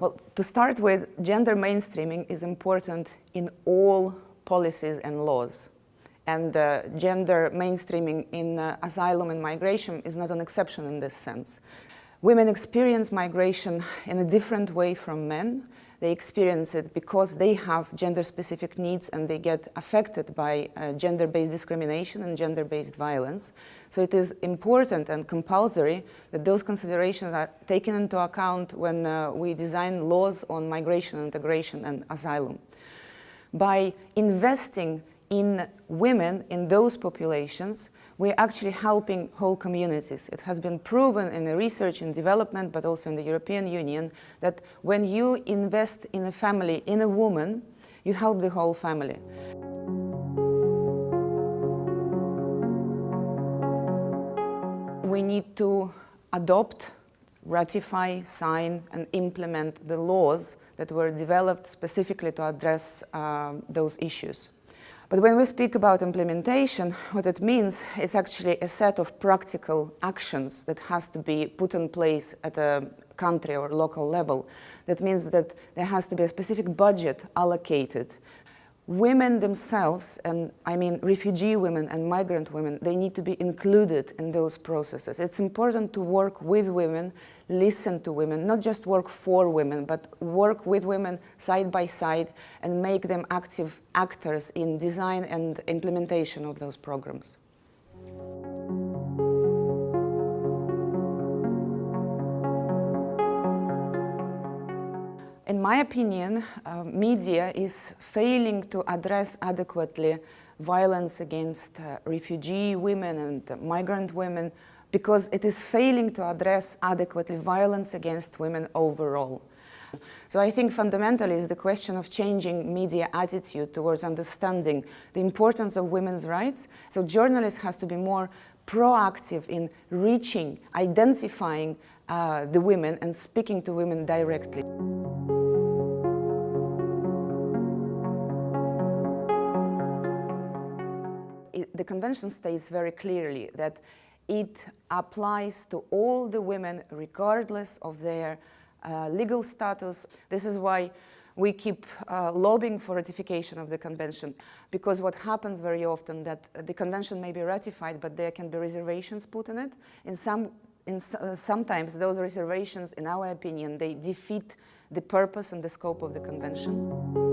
Well, to start with, gender mainstreaming is important in all policies and laws. And gender mainstreaming in asylum and migration is not an exception in this sense. Women experience migration in a different way from men. They experience it because they have gender-specific needs and they get affected by gender-based discrimination and gender-based violence. So it is important and compulsory that those considerations are taken into account when we design laws on migration, integration, and asylum. By investing in women in those populations, we're actually helping whole communities. It has been proven in the research and development, but also in the European Union, that when you invest in a family, in a woman, you help the whole family. We need to adopt, ratify, sign, and implement the laws that were developed specifically to address those issues. But when we speak about implementation, what it means is actually a set of practical actions that has to be put in place at a country or local level. That means that there has to be a specific budget allocated. Women themselves, and I mean refugee women and migrant women, they need to be included in those processes. It's important to work with women, listen to women, not just work for women, but work with women side by side and make them active actors in design and implementation of those programs. In my opinion, media is failing to address adequately violence against refugee women and migrant women because it is failing to address adequately violence against women overall. So I think fundamentally is the question of changing media attitude towards understanding the importance of women's rights. So journalists has to be more proactive in reaching, identifying the women and speaking to women directly. The Convention states very clearly that it applies to all the women regardless of their legal status. This is why we keep lobbying for ratification of the Convention, because what happens very often that the Convention may be ratified, but there can be reservations put in it. Sometimes those reservations, in our opinion, they defeat the purpose and the scope of the Convention.